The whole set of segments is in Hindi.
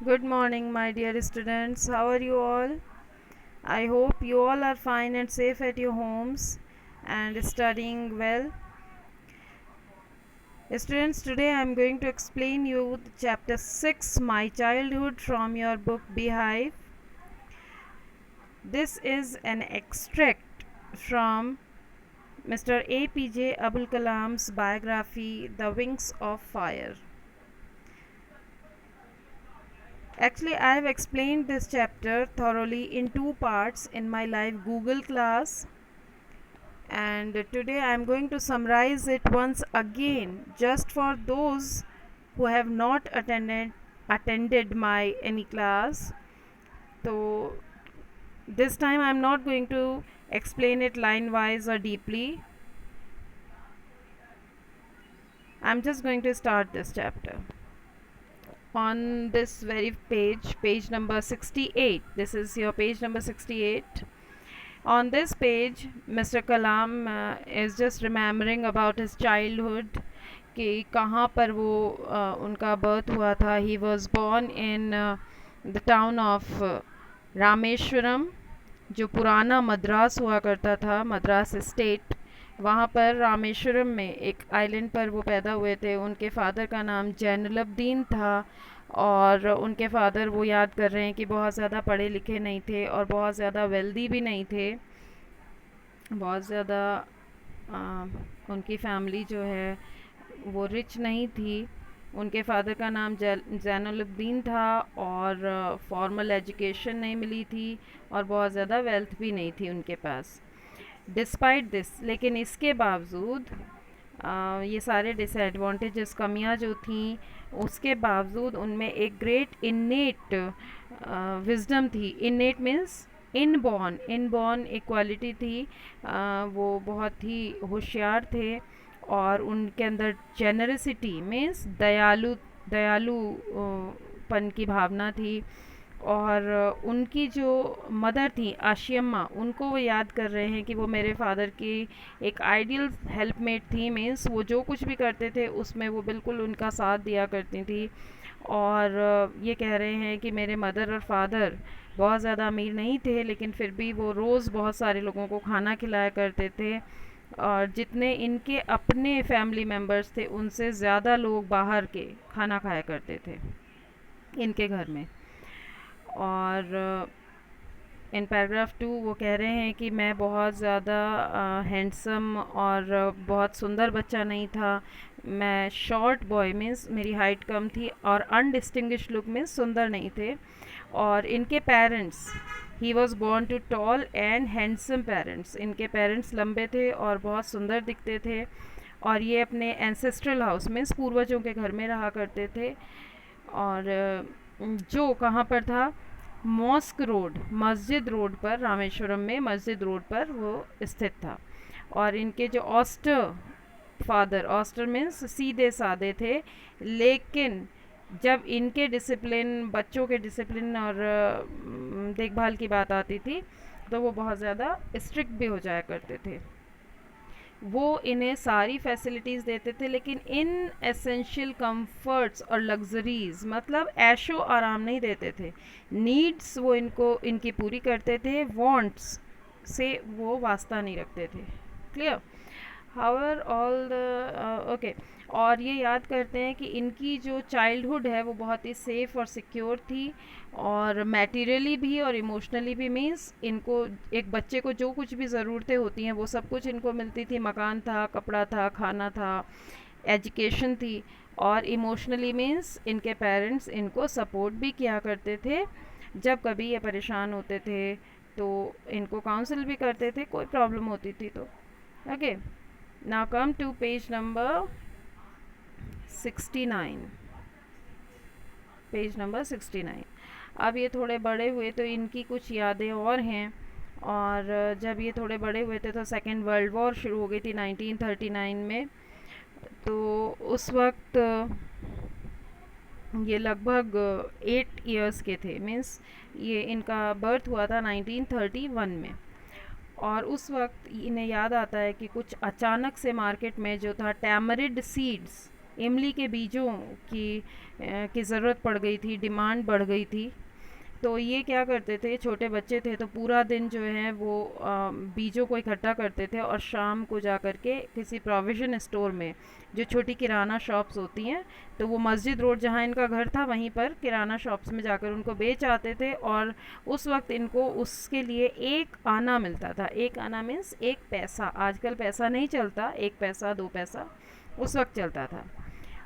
Good morning, my dear students. How are you all? I hope you all are fine and safe at your homes and studying well. Students, today I am going to explain you chapter 6, My Childhood, from your book Beehive. This is an extract from Mr. APJ Abul Kalam's biography, The Wings of Fire. Actually, I have explained this chapter thoroughly in two parts in my live Google class, and today I am going to summarize it once again just for those who have not attended my any class. So this time I am not going to explain it line wise or deeply. I am just going to start this chapter on this very page, page number 68. This is your page number 68. On this page, Mr. Kalam is just remembering about his childhood, कि कहाँ पर वो उनका बर्थ हुआ था. He was born in the town of Rameswaram, जो पुराना मद्रास हुआ करता था, मद्रास स्टेट. वहाँ पर रामेश्वरम में एक आइलैंड पर वो पैदा हुए थे. उनके फादर का नाम जैनुलब्दीन था और उनके फादर वो याद कर रहे हैं कि बहुत ज़्यादा पढ़े लिखे नहीं थे और बहुत ज़्यादा वेल्दी भी नहीं थे. बहुत ज़्यादा उनकी फैमिली जो है वो रिच नहीं थी. उनके फादर का नाम जैनुलब्दीन था और फॉर्मल एजुकेशन नहीं मिली थी और बहुत ज़्यादा वेल्थ भी नहीं थी उनके पास. डिस्पाइट दिस, लेकिन इसके बावजूद ये सारे डिसएडवांटेजेस, कमियां जो थी, उसके बावजूद उनमें एक ग्रेट इन्नेट विजडम थी. इन्नेट मीन्स इनबॉर्न एक क्वालिटी थी. वो बहुत ही होशियार थे और उनके अंदर जेनरसिटी मीन्स दयालु पन की भावना थी. और उनकी जो मदर थी आशियम्मा, उनको वो याद कर रहे हैं कि वो मेरे फादर की एक आइडियल हेल्पमेट थी. मीन्स वो जो कुछ भी करते थे उसमें वो बिल्कुल उनका साथ दिया करती थी. और ये कह रहे हैं कि मेरे मदर और फादर बहुत ज़्यादा अमीर नहीं थे, लेकिन फिर भी वो रोज़ बहुत सारे लोगों को खाना खिलाया करते थे और जितने इनके अपने फैमिली मेम्बर्स थे उनसे ज़्यादा लोग बाहर के खाना खाया करते थे इनके घर में. और इन पैराग्राफ 2 वो कह रहे हैं कि मैं बहुत ज़्यादा हैंडसम और बहुत सुंदर बच्चा नहीं था. मैं शॉर्ट बॉय मीन्स मेरी हाइट कम थी और अनडिस्टिंग्विश लुक मीन्स सुंदर नहीं थे. और इनके parents, he was born to tall and handsome parents. इनके पेरेंट्स लंबे थे और बहुत सुंदर दिखते थे और ये अपने एंसेस्ट्रल हाउस मीन्स पूर्वजों के घर में रहा करते थे. और जो कहाँ पर था, मॉस्क रोड, मस्जिद रोड पर, रामेश्वरम में मस्जिद रोड पर वो स्थित था. और इनके जो ऑस्टर फादर, ऑस्टर मीन्स सीधे साधे थे, लेकिन जब इनके डिसिप्लिन, बच्चों के डिसिप्लिन और देखभाल की बात आती थी तो वो बहुत ज़्यादा स्ट्रिक्ट भी हो जाया करते थे. वो इन्हें सारी फैसिलिटीज़ देते थे लेकिन इन एसेंशियल कंफर्ट्स और लग्जरीज़, मतलब ऐशो आराम नहीं देते थे. नीड्स वो इनकी पूरी करते थे, वांट्स से वो वास्ता नहीं रखते थे. Clear? However all the okay. और ये याद करते हैं कि इनकी जो चाइल्डहुड है वो बहुत ही सेफ़ और सिक्योर थी और मैटीरियली भी और इमोशनली भी. मीन्स इनको, एक बच्चे को जो कुछ भी ज़रूरतें होती हैं वो सब कुछ इनको मिलती थी. मकान था, कपड़ा था, खाना था, एजुकेशन थी. और इमोशनली मीन्स इनके पेरेंट्स इनको सपोर्ट भी किया करते थे. जब कभी ये परेशान होते थे तो इनको काउंसिल भी करते थे, कोई प्रॉब्लम होती थी तो. Okay, now come to page number 69. Page number 69. अब ये थोड़े बड़े हुए तो इनकी कुछ यादें और हैं. और जब ये थोड़े बड़े हुए थे तो सेकेंड वर्ल्ड वॉर शुरू हो गई थी 1939 में. तो उस वक्त ये लगभग 8 इयर्स के थे. मीन्स ये इनका बर्थ हुआ था 1931 में. और उस वक्त इन्हें याद आता है कि कुछ अचानक से मार्केट में जो था टैमरिड सीड्स, इमली के बीजों की ज़रूरत पड़ गई थी, डिमांड बढ़ गई थी। तो ये क्या करते थे, छोटे बच्चे थे तो पूरा दिन जो है वो बीजों को इकट्ठा करते थे और शाम को जा कर के किसी प्रोविज़न स्टोर में, जो छोटी किराना शॉप्स होती हैं, तो वो मस्जिद रोड जहाँ इनका घर था वहीं पर किराना शॉप्स में जाकर उनको बेच आते थे। और उस वक्त इनको उसके लिए एक आना मिलता था। एक आना मीन्स एक पैसा। आजकल पैसा नहीं चलता, एक पैसा 2 पैसा उस वक्त चलता था।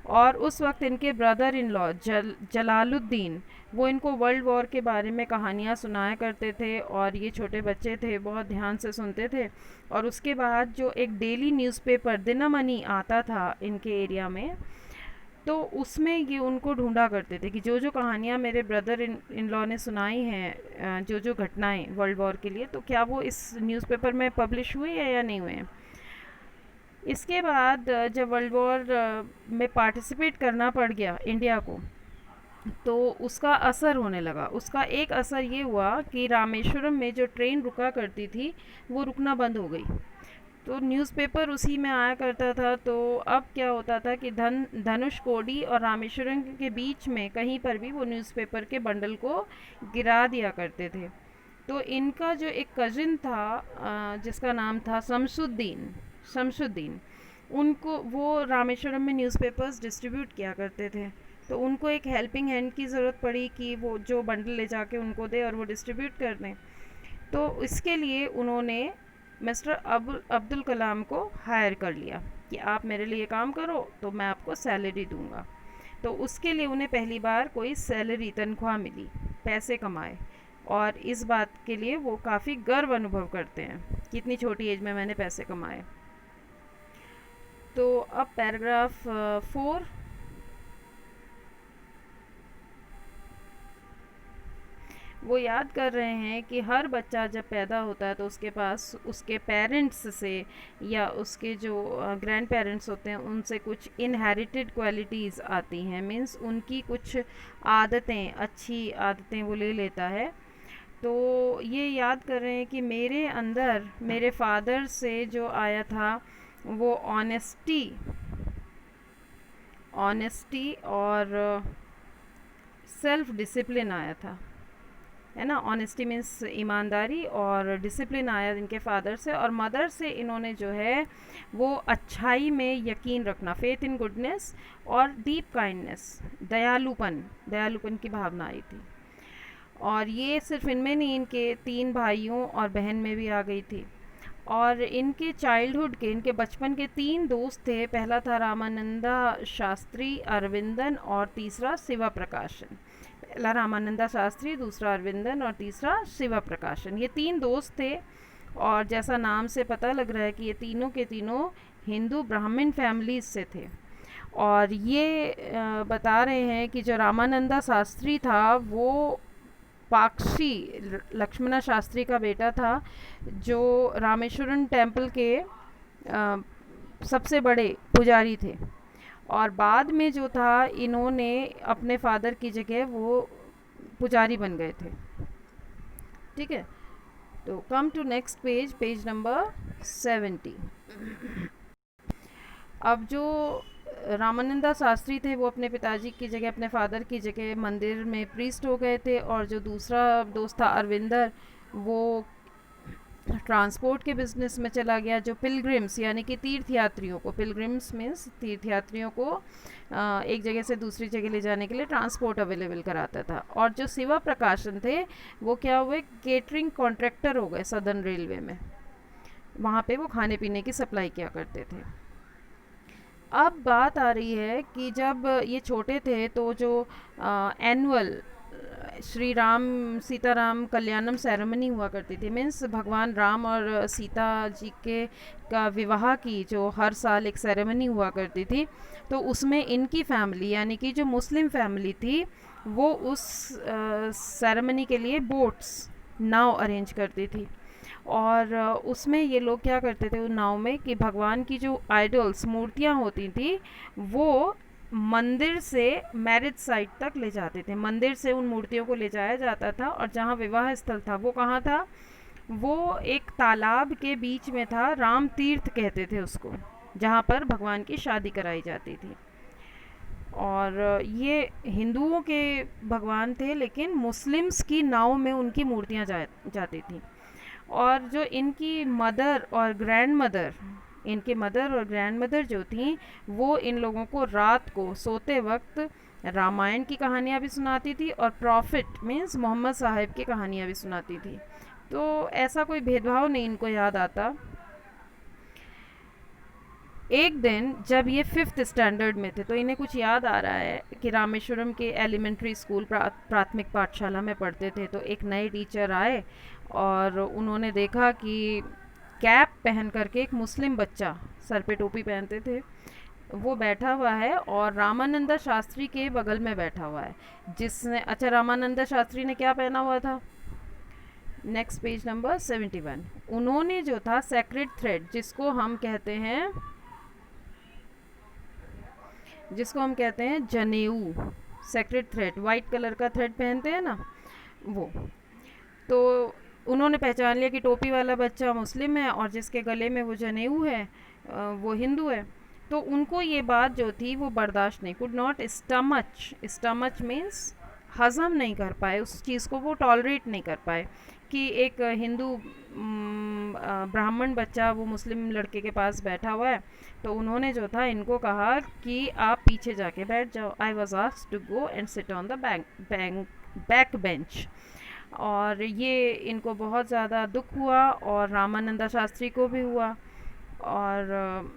और उस वक्त इनके ब्रदर इन लॉ जलालुद्दीन, वो इनको वर्ल्ड वॉर के बारे में कहानियाँ सुनाया करते थे और ये छोटे बच्चे थे, बहुत ध्यान से सुनते थे। और उसके बाद जो एक डेली न्यूज़पेपर दिनमणि आता था इनके एरिया में, तो उसमें ये उनको ढूंढा करते थे कि जो जो कहानियाँ मेरे ब्रदर इन लॉ ने सुनाई हैं, जो जो घटनाएं वर्ल्ड वॉर के लिए, तो क्या वो इस न्यूज़पेपर में पब्लिश हुई है या नहीं हुए हैं। इसके बाद जब वर्ल्ड वॉर में पार्टिसिपेट करना पड़ गया इंडिया को, तो उसका असर होने लगा। उसका एक असर ये हुआ कि रामेश्वरम में जो ट्रेन रुका करती थी वो रुकना बंद हो गई। तो न्यूज़पेपर उसी में आया करता था। तो अब क्या होता था कि धनुषकोडी और रामेश्वरम के बीच में कहीं पर भी वो न्यूज़पेपर के बंडल को गिरा दिया करते थे। तो इनका जो एक कज़िन था जिसका नाम था शमसुद्दीन, उनको वो रामेश्वरम में न्यूज़पेपर्स डिस्ट्रीब्यूट किया करते थे। तो उनको एक हेल्पिंग हैंड की ज़रूरत पड़ी कि वो जो बंडल ले जाके उनको दे और वो डिस्ट्रीब्यूट कर दें। तो इसके लिए उन्होंने मिस्टर अब्दुल कलाम को हायर कर लिया कि आप मेरे लिए काम करो तो मैं आपको सैलरी दूंगा। तो उसके लिए उन्हें पहली बार कोई सैलरी, तनख्वाह मिली, पैसे कमाए। और इस बात के लिए वो काफ़ी गर्व अनुभव करते हैं कि इतनी छोटी एज में मैंने पैसे कमाए। तो अब पैराग्राफ 4, वो याद कर रहे हैं कि हर बच्चा जब पैदा होता है तो उसके पास उसके पेरेंट्स से या उसके जो ग्रैंड पेरेंट्स होते हैं उनसे कुछ इनहेरिटेड क्वालिटीज़ आती हैं। मीन्स उनकी कुछ आदतें, अच्छी आदतें वो ले लेता है। तो ये याद कर रहे हैं कि मेरे अंदर मेरे फादर से जो आया था वो ऑनेस्टी और सेल्फ डिसिप्लिन आया था, है ना। ऑनेस्टी मीन्स ईमानदारी और डिसिप्लिन आया इनके फादर से। और मदर से इन्होंने जो है वो अच्छाई में यकीन रखना, फेथ इन गुडनेस, और डीप काइंडनेस, दयालुपन की भावना आई थी। और ये सिर्फ इनमें नहीं, इनके 3 भाइयों और बहन में भी आ गई थी। और इनके चाइल्डहुड के, इनके बचपन के 3 दोस्त थे। पहला था रामानंदा शास्त्री, अरविंदन और तीसरा शिवा प्रकाशन। पहला रामानंदा शास्त्री, दूसरा अरविंदन और तीसरा शिवा प्रकाशन। ये 3 दोस्त थे और जैसा नाम से पता लग रहा है कि ये तीनों के तीनों हिंदू ब्राह्मण फैमिलीज से थे। और ये बता रहे हैं कि जो रामानंदा शास्त्री था वो पाक्षी लक्ष्मणा शास्त्री का बेटा था, जो रामेश्वरम टेम्पल के सबसे बड़े पुजारी थे। और बाद में जो था इन्होंने अपने फादर की जगह वो पुजारी बन गए थे। ठीक है, तो come to next page, page number 70। अब जो रामानंदा शास्त्री थे वो अपने पिताजी की जगह, अपने फादर की जगह मंदिर में प्रीस्ट हो गए थे। और जो दूसरा दोस्त था अरविंदर, वो ट्रांसपोर्ट के बिजनेस में चला गया, जो पिलग्रिम्स यानी कि तीर्थयात्रियों को, पिलग्रिम्स मीन्स तीर्थयात्रियों को एक जगह से दूसरी जगह ले जाने के लिए ट्रांसपोर्ट अवेलेबल कराता था। और जो शिवा प्रकाशन थे वो क्या हुए, केटरिंग कॉन्ट्रैक्टर हो गए सदर्न रेलवे में। वहाँ पे वो खाने पीने की सप्लाई किया करते थे। अब बात आ रही है कि जब ये छोटे थे तो जो एनुअल श्री राम सीताराम कल्याणम सेरेमनी हुआ करती थी, मीन्स भगवान राम और सीता जी के का विवाह की जो हर साल एक सेरेमनी हुआ करती थी, तो उसमें इनकी फैमिली यानी कि जो मुस्लिम फैमिली थी वो उस सेरेमनी के लिए बोट्स, नाव अरेंज करती थी। और उसमें ये लोग क्या करते थे उन नाव में कि भगवान की जो आइडल्स, मूर्तियाँ होती थी, वो मंदिर से मैरिज साइट तक ले जाते थे। मंदिर से उन मूर्तियों को ले जाया जाता था और जहाँ विवाह स्थल था वो कहाँ था, वो एक तालाब के बीच में था, राम तीर्थ कहते थे उसको, जहाँ पर भगवान की शादी कराई जाती थी। और ये हिंदुओं के भगवान थे, लेकिन मुस्लिम्स की नाव में उनकी मूर्तियाँ जाती थी। और जो इनकी मदर और ग्रैंड मदर, इनके मदर और ग्रैंड मदर जो थी, वो इन लोगों को रात को सोते वक्त रामायण की कहानियाँ भी सुनाती थी और प्रॉफिट मीन्स मोहम्मद साहिब की कहानियाँ भी सुनाती थी। तो ऐसा कोई भेदभाव नहीं इनको याद आता। एक दिन जब ये 5th स्टैंडर्ड में थे तो इन्हें कुछ याद आ रहा है कि रामेश्वरम के एलिमेंट्री स्कूल प्राथमिक पाठशाला में पढ़ते थे, तो एक नए टीचर आए और उन्होंने देखा कि कैप पहन करके एक मुस्लिम बच्चा, सर पे टोपी पहनते थे, वो बैठा हुआ है और रामानंदा शास्त्री के बगल में बैठा हुआ है, जिसने, अच्छा रामानंदा शास्त्री ने क्या पहना हुआ था? Next page number 71। उन्होंने जो था सेक्रेड थ्रेड, जिसको हम कहते हैं जनेऊ, सेक्रेड थ्रेड, वाइट कलर का थ्रेड पहनते हैं ना वो। तो उन्होंने पहचान लिया कि टोपी वाला बच्चा मुस्लिम है और जिसके गले में वो जनेऊ है वो हिंदू है। तो उनको ये बात जो थी वो बर्दाश्त नहीं, कुड नॉट स्टमच मीन्स हज़म नहीं कर पाए, उस चीज़ को वो टॉलरेट नहीं कर पाए कि एक हिंदू ब्राह्मण बच्चा वो मुस्लिम लड़के के पास बैठा हुआ है। तो उन्होंने जो था इनको कहा कि आप पीछे जाके बैठ जाओ। I was asked to go and sit on the back bench. और ये इनको बहुत ज़्यादा दुख हुआ और रामानंदा शास्त्री को भी हुआ। और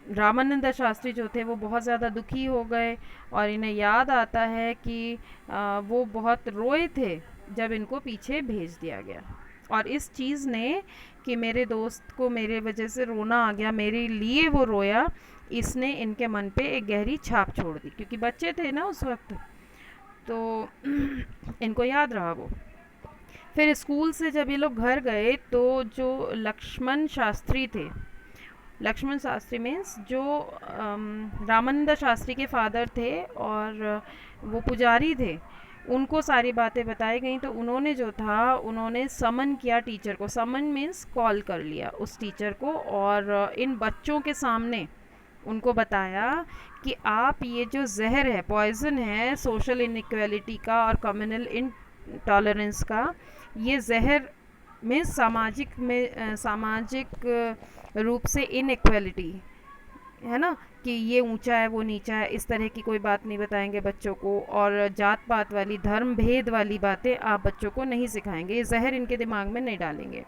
रामानंदा शास्त्री जो थे वो बहुत ज़्यादा दुखी हो गए और इन्हें याद आता है कि वो बहुत रोए थे जब इनको पीछे भेज दिया गया। और इस चीज़ ने कि मेरे दोस्त को मेरे वजह से रोना आ गया, मेरे लिए वो रोया, इसने इनके मन पे एक गहरी छाप छोड़ दी, क्योंकि बच्चे थे ना उस वक्त, तो इनको याद रहा वो। फिर स्कूल से जब ये लोग घर गए तो जो लक्ष्मण शास्त्री थे, लक्ष्मण शास्त्री मीन्स जो रामानंदा शास्त्री के फादर थे और वो पुजारी थे, उनको सारी बातें बताई गई। तो उन्होंने जो था उन्होंने समन किया टीचर को, समन मीन्स कॉल कर लिया उस टीचर को, और इन बच्चों के सामने उनको बताया कि आप ये जो जहर है, पॉइजन है सोशल इनइक्वालिटी का और कम्युनल इनटॉलरेंस का, ये जहर में सामाजिक रूप से इनइक्वालिटी है ना, कि ये ऊंचा है वो नीचा है, इस तरह की कोई बात नहीं बताएंगे बच्चों को, और जात पात वाली धर्म भेद वाली बातें आप बच्चों को नहीं सिखाएंगे, ये जहर इनके दिमाग में नहीं डालेंगे,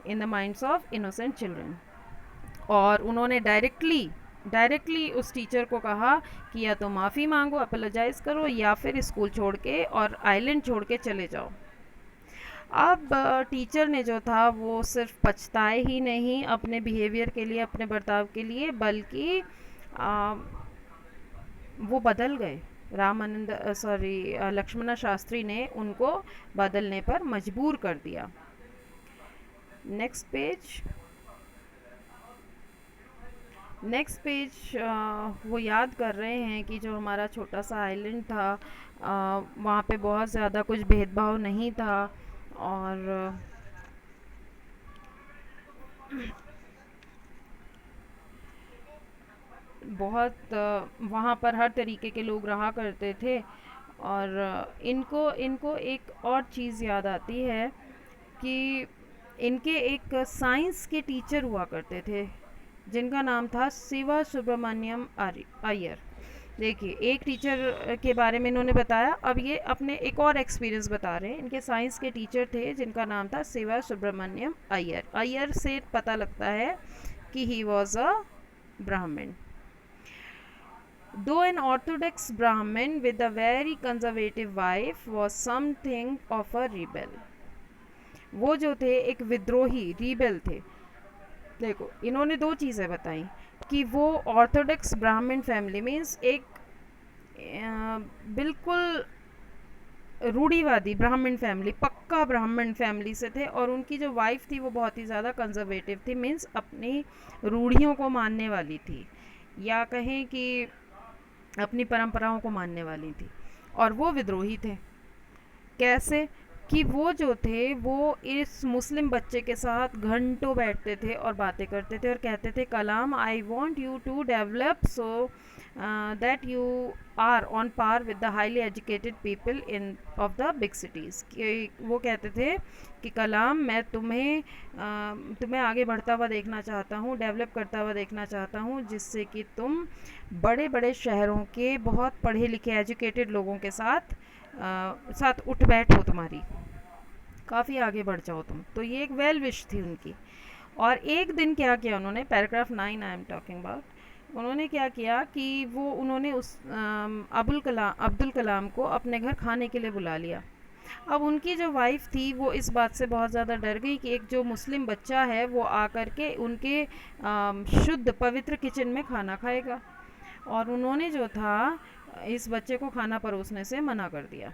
in the minds of innocent children. और उन्होंने डायरेक्टली उस टीचर को कहा कि या तो माफ़ी मांगो, अपोलोजाइज़ करो, या फिर स्कूल छोड़ के और आइलैंड छोड़ के चले जाओ। अब टीचर ने जो था वो सिर्फ पछताए ही नहीं अपने बिहेवियर के लिए, अपने बर्ताव के लिए, बल्कि वो बदल गए। लक्ष्मणा शास्त्री ने उनको बदलने पर मजबूर कर दिया। नेक्स्ट पेज वो याद कर रहे हैं कि जो हमारा छोटा सा आइलैंड था वहाँ पे बहुत ज़्यादा कुछ भेदभाव नहीं था, और बहुत वहाँ पर हर तरीके के लोग रहा करते थे। और इनको एक और चीज़ याद आती है कि इनके एक साइंस के टीचर हुआ करते थे जिनका नाम था शिवा सुब्रमण्यम अय्यर। देखिए, एक टीचर के बारे में इन्होंने बताया, अब ये अपने एक और एक्सपीरियंस बता रहे हैं। इनके साइंस के टीचर थे जिनका नाम था शिवा सुब्रमण्यम अय्यर। अय्यर से पता लगता है कि ही वॉज अ ब्राह्मण। Though an orthodox Brahmin with a very conservative wife was something of a rebel. वो जो थे एक विद्रोही, रीबेल थे। देखो, इन्होंने दो चीज़ें बताई कि वो ऑर्थोडॉक्स ब्राह्मण फैमिली मीन्स एक बिल्कुल रूढ़ीवादी ब्राह्मण फैमिली, पक्का ब्राह्मण फैमिली से थे, और उनकी जो वाइफ थी वो बहुत ही ज़्यादा कंजर्वेटिव थी, मीन्स अपनी रूढ़ियों को मानने वाली थी, या कहें कि अपनी परंपराओं को मानने वाली थी। और वो विद्रोही थे। कैसे कि वो जो थे वो इस मुस्लिम बच्चे के साथ घंटों बैठते थे और बातें करते थे और कहते थे, Kalam, I want you to develop so that you are on par with the highly educated people in of the big cities. वो कहते थे कि कलाम, मैं तुम्हें आगे बढ़ता हुआ देखना चाहता हूँ, डेवलप करता हुआ देखना चाहता हूँ, जिससे कि तुम बड़े बड़े शहरों के बहुत पढ़े लिखे एजुकेटेड लोगों के साथ उठ बैठ हो, तुम्हारी काफ़ी आगे बढ़ जाओ तुम। तो ये एक वेल विश थी उनकी। और एक दिन क्या किया उन्होंने, paragraph 9 I am talking about, उन्होंने क्या किया कि उन्होंने उस अब्दुल कलाम को अपने घर खाने के लिए बुला लिया। अब उनकी जो वाइफ थी वो इस बात से बहुत ज़्यादा डर गई कि एक जो मुस्लिम बच्चा है वो आकर के उनके शुद्ध पवित्र किचन में खाना खाएगा, और उन्होंने जो था इस बच्चे को खाना परोसने से मना कर दिया।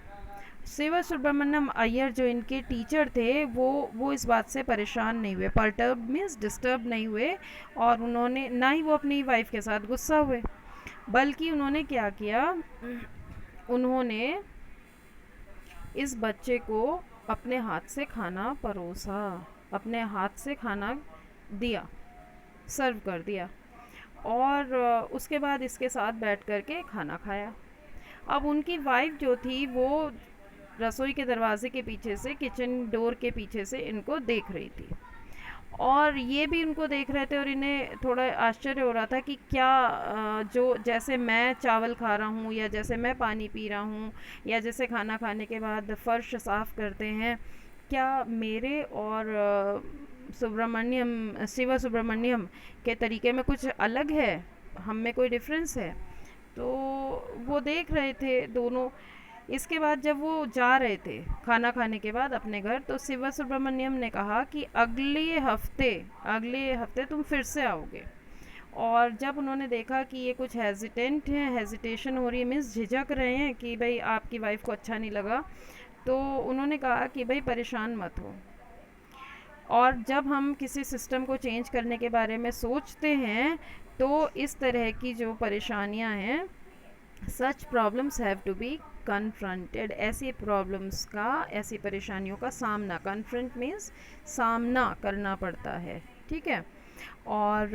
शिव सुब्रमण्यम अय्यर जो इनके टीचर थे वो इस बात से परेशान नहीं हुए, परटर्ब मीन्स डिस्टर्ब नहीं हुए, और उन्होंने ना ही वो अपनी वाइफ के साथ गुस्सा हुए, बल्कि उन्होंने क्या किया, उन्होंने इस बच्चे को अपने हाथ से खाना परोसा, अपने हाथ से खाना दिया, सर्व कर दिया, और उसके बाद इसके साथ बैठ कर के खाना खाया। अब उनकी वाइफ जो थी वो रसोई के दरवाजे के पीछे से, किचन डोर के पीछे से इनको देख रही थी, और ये भी उनको देख रहे थे, और इन्हें थोड़ा आश्चर्य हो रहा था कि क्या जो जैसे मैं चावल खा रहा हूँ, या जैसे मैं पानी पी रहा हूँ, या जैसे खाना खाने के बाद फ़र्श साफ़ करते हैं, क्या मेरे और शिव सुब्रमण्यम के तरीके में कुछ अलग है, हम में कोई डिफरेंस है। तो वो देख रहे थे दोनों। इसके बाद जब वो जा रहे थे खाना खाने के बाद अपने घर, तो शिव सुब्रमण्यम ने कहा कि अगले हफ्ते तुम फिर से आओगे। और जब उन्होंने देखा कि ये कुछ हेजिटेशन हो रही है, मीन्स झिझक रहे हैं कि भाई आपकी वाइफ को अच्छा नहीं लगा, तो उन्होंने कहा कि भाई परेशान मत हो, और जब हम किसी सिस्टम को चेंज करने के बारे में सोचते हैं तो इस तरह की जो परेशानियां हैं, such problems have to be confronted, ऐसी प्रॉब्लम्स का, ऐसी परेशानियों का सामना, कन्फ्रंट मीन्स सामना करना पड़ता है, ठीक है। और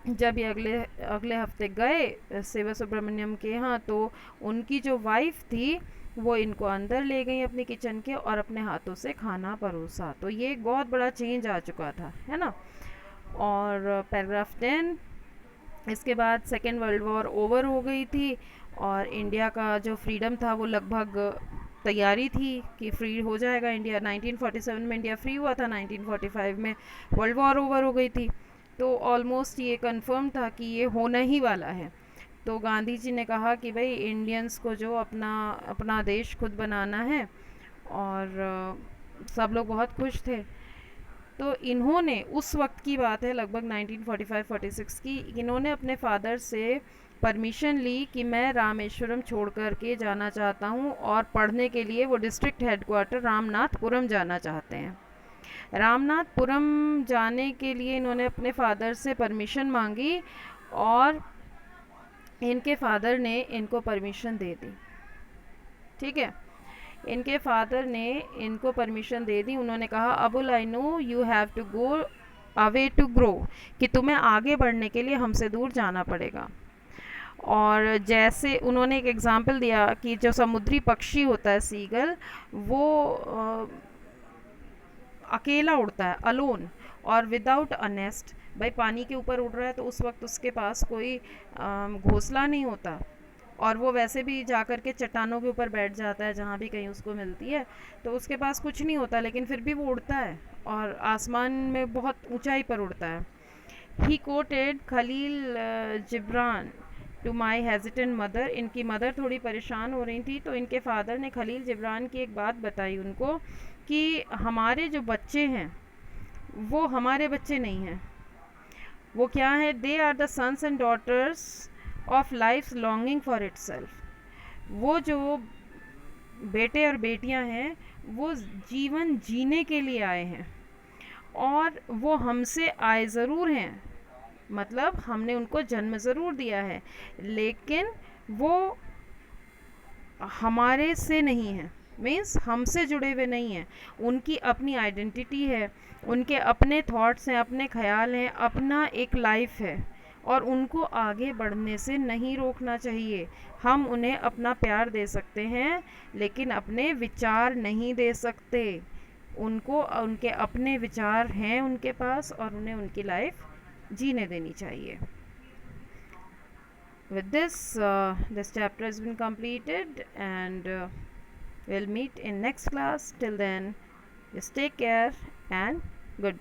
जब ये अगले हफ्ते गए शिव सुब्रमण्यम के यहाँ, तो उनकी जो वाइफ थी वो इनको अंदर ले गई अपनी किचन के, और अपने हाथों से खाना परोसा। तो ये एक बहुत बड़ा चेंज आ चुका था, है ना। और पैराग्राफ 10, इसके बाद सेकेंड वर्ल्ड वॉर ओवर हो गई थी, और इंडिया का जो फ्रीडम था वो लगभग तैयारी थी कि फ्री हो जाएगा इंडिया। 1947 में इंडिया फ्री हुआ था, 1945 में वर्ल्ड वॉर ओवर हो गई थी, तो ऑलमोस्ट ये कंफर्म था कि ये होना ही वाला है। तो गांधी जी ने कहा कि भाई इंडियंस को जो अपना देश खुद बनाना है, और सब लोग बहुत खुश थे। तो इन्होंने, उस वक्त की बात है लगभग 1945-46 की, इन्होंने अपने फादर से परमिशन ली कि मैं रामेश्वरम छोड़ कर के जाना चाहता हूँ, और पढ़ने के लिए वो डिस्ट्रिक्ट हेडक्वार्टर रामनाथपुरम जाना चाहते हैं। रामनाथपुरम जाने के लिए इन्होंने अपने फादर से परमिशन मांगी, और इनके फादर ने इनको परमिशन दे दी, ठीक है। इनके फादर ने इनको परमिशन दे दी। उन्होंने कहा, Abul I know you have to go away to grow, कि तुम्हें आगे बढ़ने के लिए हमसे दूर जाना पड़ेगा। और जैसे उन्होंने एक एग्जाम्पल दिया कि जो समुद्री पक्षी होता है सीगल, वो अकेला उड़ता है, अलोन, और विदाउट अ नेस्ट। भाई पानी के ऊपर उड़ रहा है तो उस वक्त उसके पास कोई घोंसला नहीं होता, और वो वैसे भी जा कर के चट्टानों के ऊपर बैठ जाता है जहाँ भी कहीं उसको मिलती है, तो उसके पास कुछ नहीं होता, लेकिन फिर भी वो उड़ता है, और आसमान में बहुत ऊंचाई पर उड़ता है। He quoted Khalil Gibran to my hesitant mother. इनकी मदर थोड़ी परेशान हो रही थी, तो इनके फादर ने खलील जिब्रान की एक बात बताई उनको कि हमारे जो बच्चे हैं वो हमारे बच्चे नहीं हैं। वो क्या है, they are the sons and daughters of life longing for itself. वो जो बेटे और बेटियां हैं वो जीवन जीने के लिए आए हैं, और वो हमसे आए ज़रूर हैं, मतलब हमने उनको जन्म ज़रूर दिया है, लेकिन वो हमारे से नहीं है, मीन्स हमसे जुड़े हुए नहीं हैं। उनकी अपनी आइडेंटिटी है, उनके अपने थॉट्स हैं, अपने ख्याल हैं, अपना एक लाइफ है, और उनको आगे बढ़ने से नहीं रोकना चाहिए। हम उन्हें अपना प्यार दे सकते हैं, लेकिन अपने विचार नहीं दे सकते। उनको उनके अपने विचार हैं उनके पास, और उन्हें उनकी लाइफ जीने देनी चाहिए। With this, this chapter has been completed, and we'll meet in next class. Till then, just take care and goodbye.